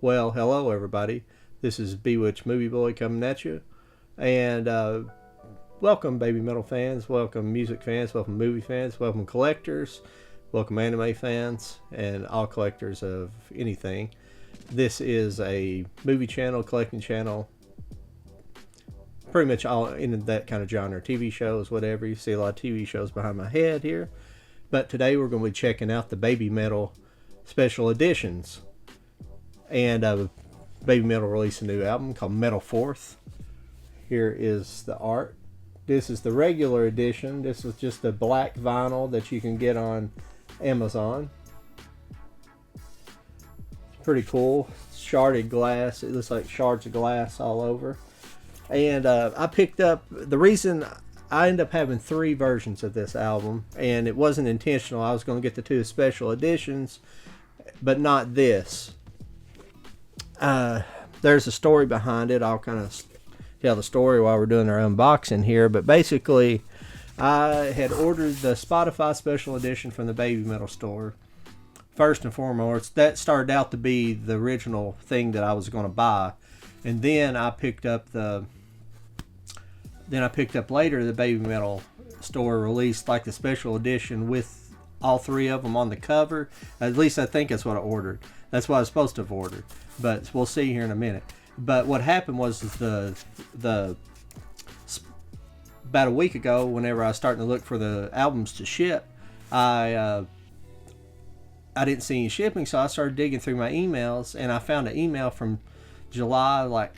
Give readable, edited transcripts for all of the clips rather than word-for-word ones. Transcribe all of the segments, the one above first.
Well, hello everybody. This is Bewitched Movie Boy coming at you, and welcome Babymetal fans, welcome music fans, welcome movie fans, welcome collectors, welcome anime fans, and all collectors of anything. This is a movie channel, collecting channel, pretty much all in that kind of genre. TV shows, whatever. You see a lot of TV shows behind my head here, but today we're going to be checking out the Babymetal special editions. And Babymetal released a new album called Metal Fourth. Here is the art. This is the regular edition. This is just the black vinyl that you can get on Amazon. It's pretty cool. Sharded glass. It looks like shards of glass all over. And I picked up, the reason I ended up having 3 versions of this album, and it wasn't intentional. I was going to get the 2 special editions, but not this. There's a story behind it. I'll kind of tell the story while we're doing our unboxing here. But basically, I had ordered the Spotify special edition from the Babymetal store. First and foremost, that started out to be the original thing that I was going to buy, and then I picked up later the Babymetal store released like the special edition with all 3 of them on the cover. At least I think that's what I ordered. That's what I was supposed to have ordered, but we'll see here in a minute. But what happened was about a week ago, whenever I was starting to look for the albums to ship, I didn't see any shipping, so I started digging through my emails, and I found an email from July like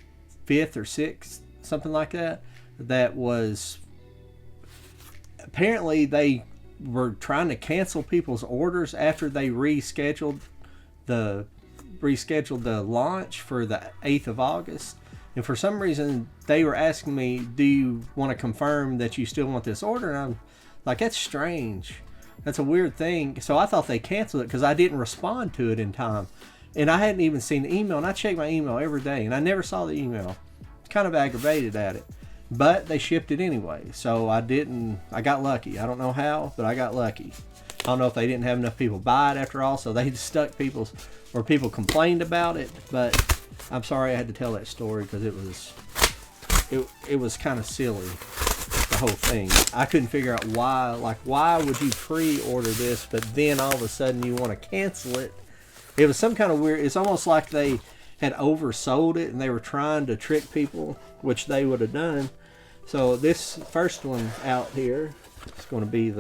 5th or 6th, something like that, that was apparently they were trying to cancel people's orders after they rescheduled the launch for the 8th of August. And for some reason, they were asking me, do you want to confirm that you still want this order? And I'm like, that's strange. That's a weird thing. So I thought they canceled it because I didn't respond to it in time. And I hadn't even seen the email. And I check my email every day, and I never saw the email. Kind of aggravated at it. But they shipped it anyway. So I got lucky. I don't know how, but I got lucky. I don't know if they didn't have enough people buy it after all, so they just stuck people complained about it. But I'm sorry I had to tell that story because it was kind of silly, the whole thing. I couldn't figure out why would you pre-order this, but then all of a sudden you want to cancel it. It was some kind of weird. It's almost like they had oversold it and they were trying to trick people, which they would have done. So this first one out here is going to be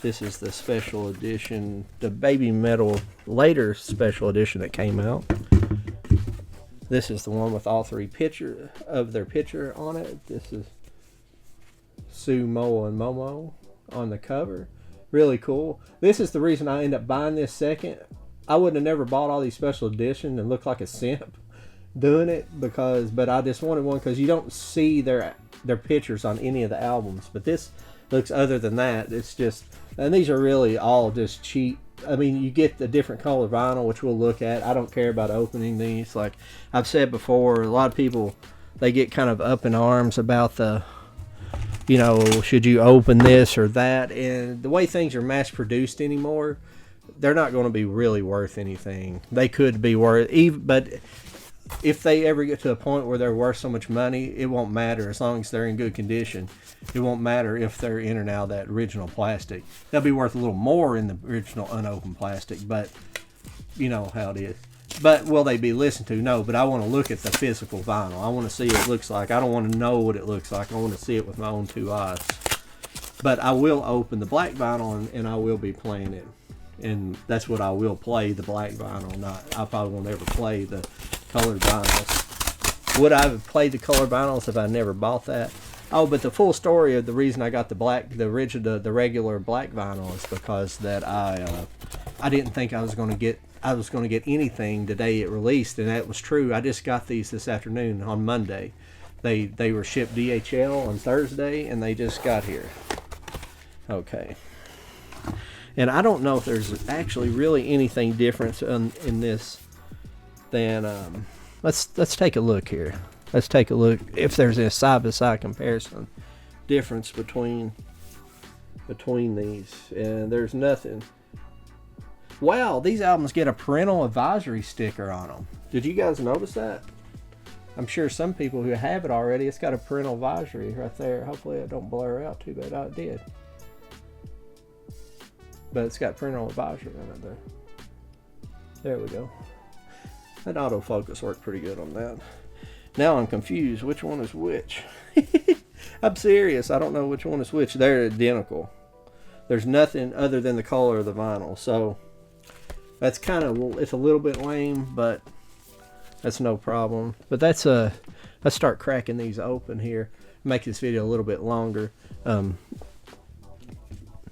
this is the special edition, the Babymetal later special edition that came out. This is the one with all 3 picture on it. This is Sue, Moa, and Momo on the cover. Really cool. This is the reason I ended up buying this second. I wouldn't have never bought all these special editions and looked like a simp doing it but I just wanted one because you don't see their pictures on any of the albums. But this looks, other than that, it's just, and these are really all just cheap. I mean, you get the different color vinyl, which we'll look at. I don't care about opening these. Like I've said before, a lot of people, they get kind of up in arms about should you open this or that? And the way things are mass produced anymore, they're not going to be really worth anything. They could be worth, but if they ever get to a point where they're worth so much money, it won't matter as long as they're in good condition. It won't matter if they're in or now that original plastic. They'll be worth a little more in the original unopened plastic, but you know how it is. But will they be listened to? No, but I want to look at the physical vinyl. I want to see what it looks like. I don't want to know what it looks like. I want to see it with my own 2 eyes. But I will open the black vinyl and I will be playing it. And that's what I will play, the black vinyl. I probably won't ever play the colored vinyls. Would I have played the colored vinyls if I never bought that? Oh, but the full story of the reason I got the regular black vinyl is because that I didn't think I was going to get anything the day it released, and that was true. I just got these this afternoon on Monday. They were shipped DHL on Thursday, and they just got here. Okay. And I don't know if there's actually really anything different in this than let's take a look here. Let's take a look if there's a side-by-side comparison difference between these. And there's nothing. Wow, these albums get a parental advisory sticker on them. Did you guys notice that? I'm sure some people who have it already, it's got a parental advisory right there. Hopefully it don't blur out too bad. Oh, it did. But it's got parental advisory right there. There we go. That autofocus worked pretty good on that. Now I'm confused. Which one is which? I'm serious. I don't know which one is which. They're identical. There's nothing other than the color of the vinyl. So that's kind of, it's a little bit lame, but that's no problem. But that's let's start cracking these open here. Make this video a little bit longer.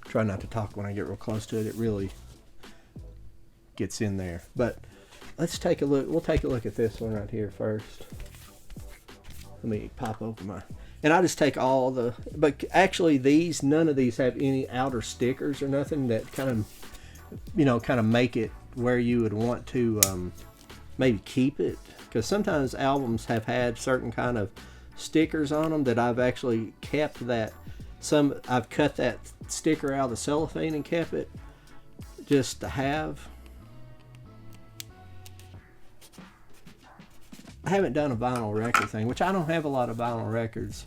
Try not to talk when I get real close to it. It really gets in there. But let's take a look. We'll take a look at this one right here first. Let me pop open my, and I just take all the, but actually these, none of these have any outer stickers or nothing that kind of, you know, kind of make it where you would want to maybe keep it. Because sometimes albums have had certain kind of stickers on them that I've actually kept that. Some, I've cut that sticker out of the cellophane and kept it just to have. I haven't done a vinyl record thing, which I don't have a lot of vinyl records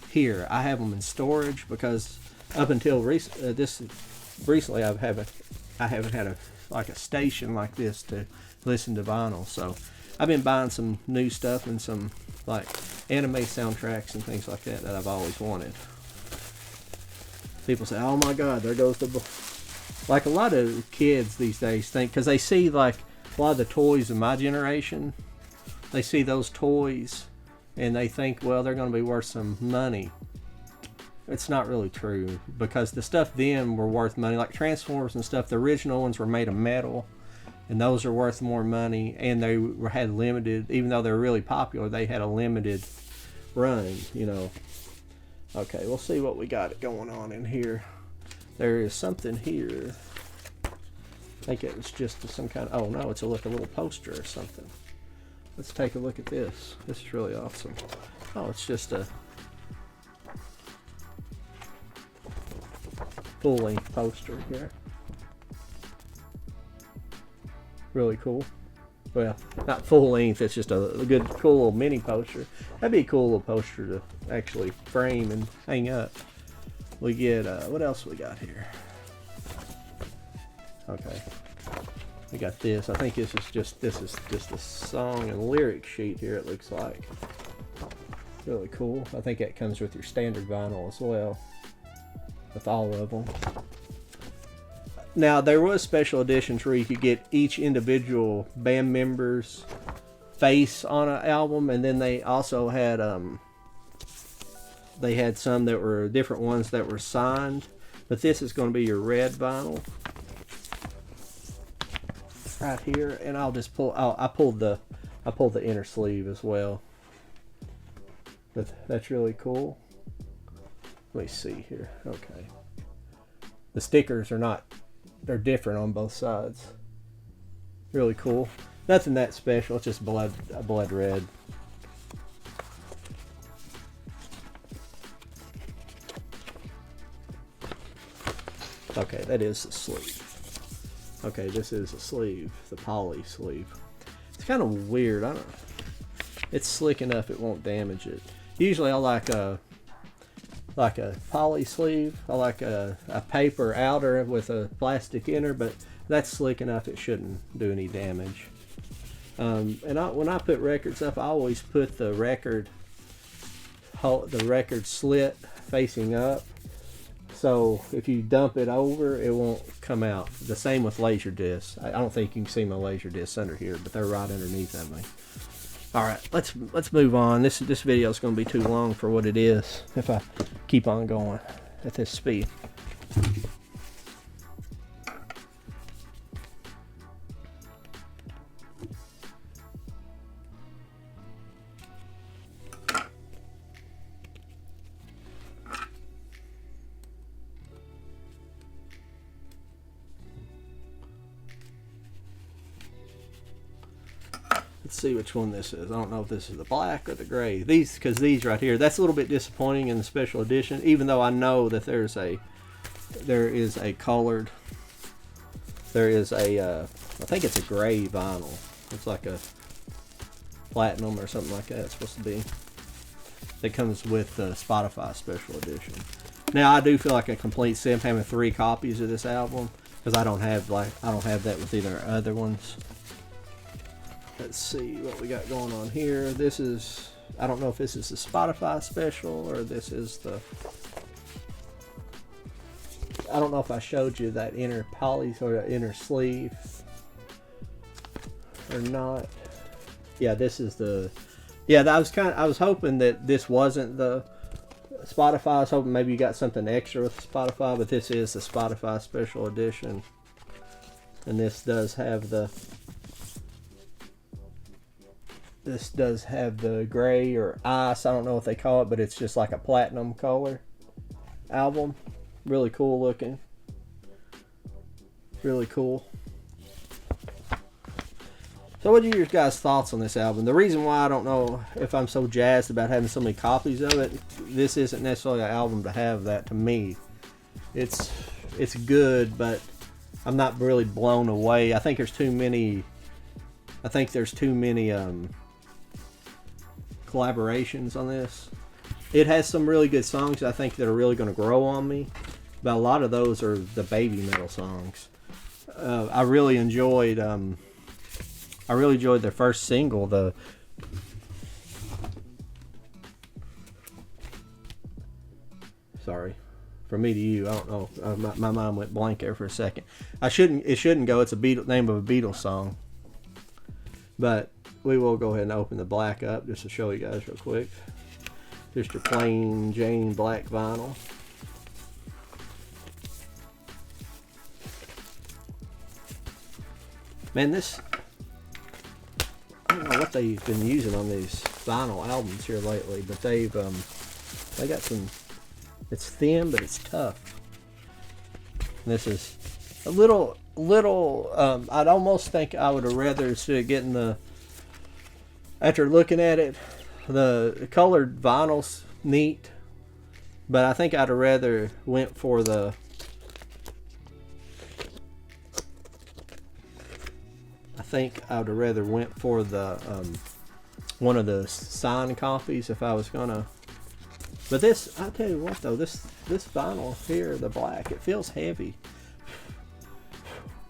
here. I have them in storage because up until recently I haven't had a station like this to listen to vinyl. So I've been buying some new stuff and some like anime soundtracks and things like that I've always wanted. People say, "Oh my God, there goes the..." Like a lot of kids these days think, because they see like a lot of the toys of my generation. They see those toys and they think, well, they're going to be worth some money. It's not really true, because the stuff then were worth money, like Transformers and stuff. The original ones were made of metal, and those are worth more money, and they had limited, even though they're really popular, they had a limited run, you know. Okay, we'll see what we got going on in here. There is something here. I think it was just some kind of, oh no, it's like a little poster or something. Let's take a look at this. This is really awesome. Oh, it's just a full-length poster here. Really cool. Well, not full-length, it's just a good, cool little mini poster. That'd be a cool little poster to actually frame and hang up. We get, what else we got here? Okay. We got this. I think this is just a song and lyric sheet here, it looks like. Really cool. I think that comes with your standard vinyl as well, with all of them. Now, there was special editions where you could get each individual band member's face on an album, and then they also had some that were different ones that were signed. But this is going to be your red vinyl right here, and I'll just pull. Oh, I pulled the inner sleeve as well. But that's really cool. Let me see here. Okay, the stickers are not. They're different on both sides. Really cool. Nothing that special. It's just a blood red. Okay, that is the sleeve. Okay, this is a sleeve, the poly sleeve. It's kind of weird. I don't. It's slick enough it won't damage it. Usually I like a poly sleeve. I like a paper outer with a plastic inner, but that's slick enough it shouldn't do any damage. And when I put records up, I always put the record slit facing up. So if you dump it over, it won't come out. The same with laser discs. I don't think you can see my laser discs under here, but they're right underneath of me. All right, let's move on. This video is going to be too long for what it is if I keep on going at this speed. Let's see which one this is. I don't know if this is the black or the gray. Because these right here, that's a little bit disappointing in the special edition, even though I know that there is a colored there is a, I think it's a gray vinyl. It's like a platinum or something like that. It's supposed to be. That comes with the Spotify special edition. Now I do feel like a complete simp having 3 copies of this album because I don't have that with either other ones. Let's see what we got going on here. This is, I don't know if this is the Spotify special or this is the, I don't know if I showed you that inner poly or the inner sleeve or not. Yeah, this is the, yeah, I was hoping that this wasn't the Spotify. I was hoping maybe you got something extra with Spotify, but this is the Spotify special edition. And this does have the gray or ice, I don't know what they call it, but it's just like a platinum color album. Really cool looking. Really cool. So what are your guys' thoughts on this album? The reason why I don't know if I'm so jazzed about having so many copies of it, this isn't necessarily an album to have that to me. It's good, but I'm not really blown away. I think there's too many collaborations on this. It has some really good songs I think that are really going to grow on me, but a lot of those are the Babymetal songs. I really enjoyed their first single, sorry, From Me to You. I don't know, my mind went blank there for a second. It shouldn't go. It's a name of a Beatles song. But we will go ahead and open the black up just to show you guys real quick. Just your plain Jane black vinyl. Man, this, I don't know what they've been using on these vinyl albums here lately, but they got some, it's thin but it's tough. This is a little I'd almost think I would have rather, instead of getting after looking at it, the colored vinyl's neat, but I think I'd have rather went for the one of the signed copies if I was gonna. But this, I'll tell you what though, this vinyl here, the black, it feels heavy.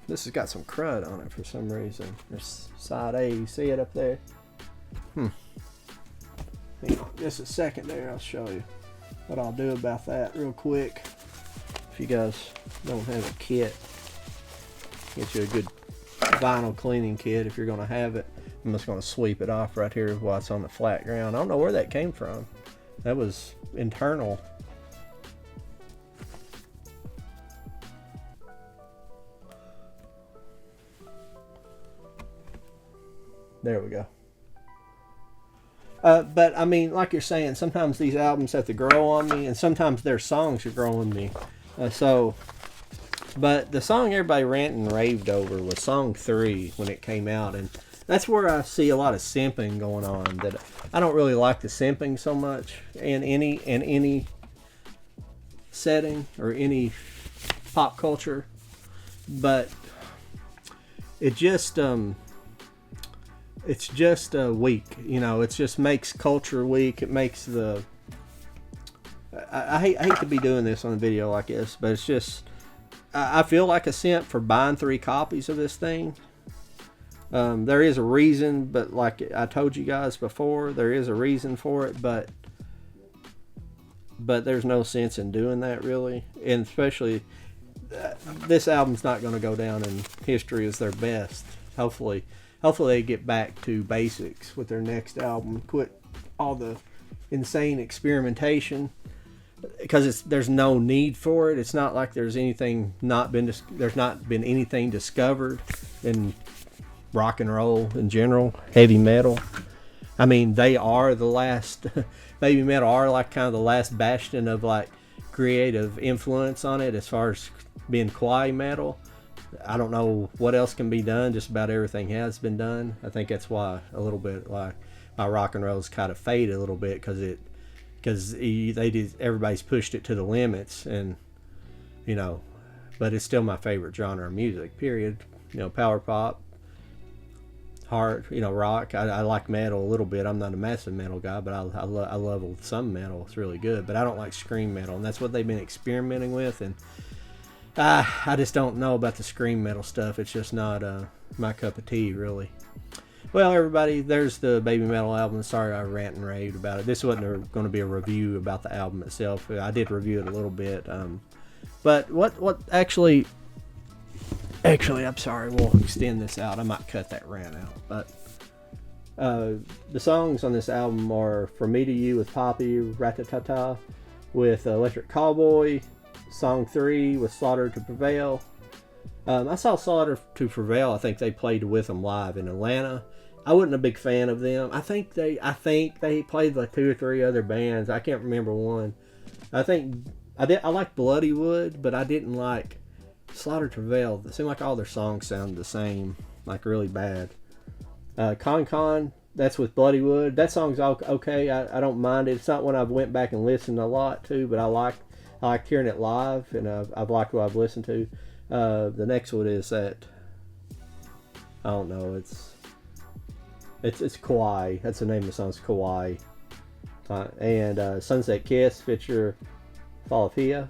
This has got some crud on it for some reason. There's side A, you see it up there? Hang on just a second there, I'll show you what I'll do about that real quick. If you guys don't have a kit, get you a good vinyl cleaning kit if you're going to have it. I'm just going to sweep it off right here while it's on the flat ground. I don't know where that came from. That was internal. There we go. But I mean, like you're saying, sometimes these albums have to grow on me, and sometimes their songs are growing me. But the song everybody ranted and raved over was song 3 when it came out, and that's where I see a lot of simping going on. That I don't really like the simping so much in any setting or any pop culture, but it just it's just weak, you know. It just makes culture weak. It makes the I hate to be doing this on a video like this, but it's just, I feel like a simp for buying 3 copies of this thing. There is a reason, but like I told you guys before, there is a reason for it, but there's no sense in doing that really, and especially this album's not going to go down in history as their best. Hopefully they get back to basics with their next album, quit all the insane experimentation, because there's no need for it. It's not like there's not been anything discovered in rock and roll in general, heavy metal. I mean, they are the last Babymetal are like kind of the last bastion of like creative influence on it as far as being kawaii metal. I don't know what else can be done. Just about everything has been done. I think that's why a little bit like my rock and roll's kind of faded a little bit, because everybody's pushed it to the limits, and you know, but it's still my favorite genre of music, period. Power pop, hard, rock. I like metal a little bit. I'm not a massive metal guy, but I love some metal. It's really good, but I don't like scream metal, and that's what they've been experimenting with, and I just don't know about the scream metal stuff. It's just not my cup of tea, really. Well, everybody, there's the Babymetal album. Sorry I rant and raved about it. This wasn't going to be a review about the album itself. I did review it a little bit. But what actually, I'm sorry, we'll extend this out. I might cut that rant out. But the songs on this album are From Me to You with Poppy, Ratatata with Electric Cowboy, Song 3 with Slaughter to Prevail. I saw Slaughter to Prevail. I think they played with them live in Atlanta. I wasn't a big fan of them. I think they played like 2 or 3 other bands. I can't remember one. I liked Bloodywood, but I didn't like Slaughter to Prevail. It seemed like all their songs sounded the same, like really bad. Con, that's with Bloodywood. That song's okay. I don't mind it. It's not one I've went back and listened a lot to, but I liked hearing it live, and I've liked what I've listened to. The next one is that, I don't know, it's Kawaii. That's the name of the song, it's Kawaii. And Sunset Kiss feature Bolivia,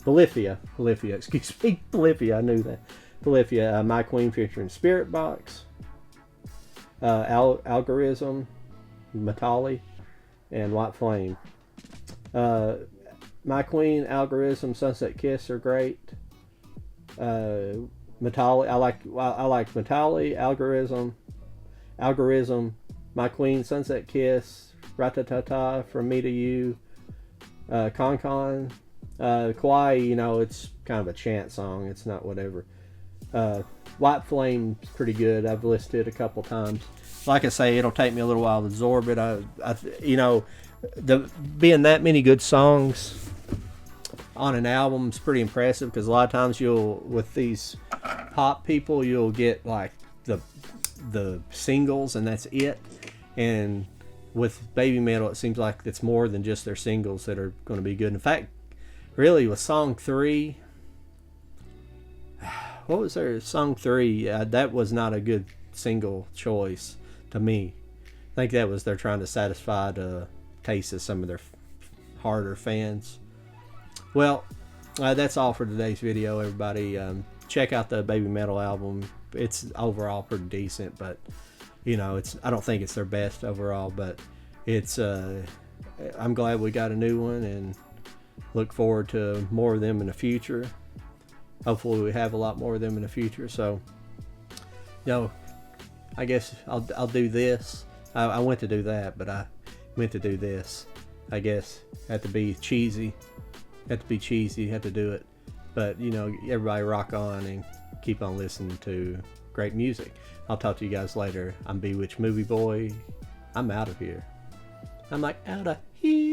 excuse me, Bolivia, I knew that. Bolivia, My Queen featuring Spirit Box, Algorithm, Metali, and White Flame. My Queen, Algorithm, Sunset Kiss are great. Metali, I like Metali, Algorithm, My Queen, Sunset Kiss, Ratatata, From Me to You, Con, Kawaii, it's kind of a chant song. It's not whatever. White Flame's pretty good. I've listened to it a couple times. Like I say, it'll take me a little while to absorb it. Being that many good songs on an album is pretty impressive, because a lot of times with these pop people, you'll get like the singles and that's it. And with Babymetal, it seems like it's more than just their singles that are going to be good. In fact, really, with Song 3, what was their Song 3? That was not a good single choice to me. I think that was they're trying to satisfy the taste of some of their harder fans. Well, that's all for today's video, everybody. Check out the Babymetal album. It's overall pretty decent, but I don't think it's their best overall, but it's I'm glad we got a new one, and look forward to more of them in the future. Hopefully we have a lot more of them in the future. So I guess I'll do this. I went to do that, but I meant to do this. I guess had to be cheesy. Had to do it. But everybody rock on and keep on listening to great music. I'll talk to you guys later. I'm Bewitched Movie Boy. I'm out of here. I'm like, out of here.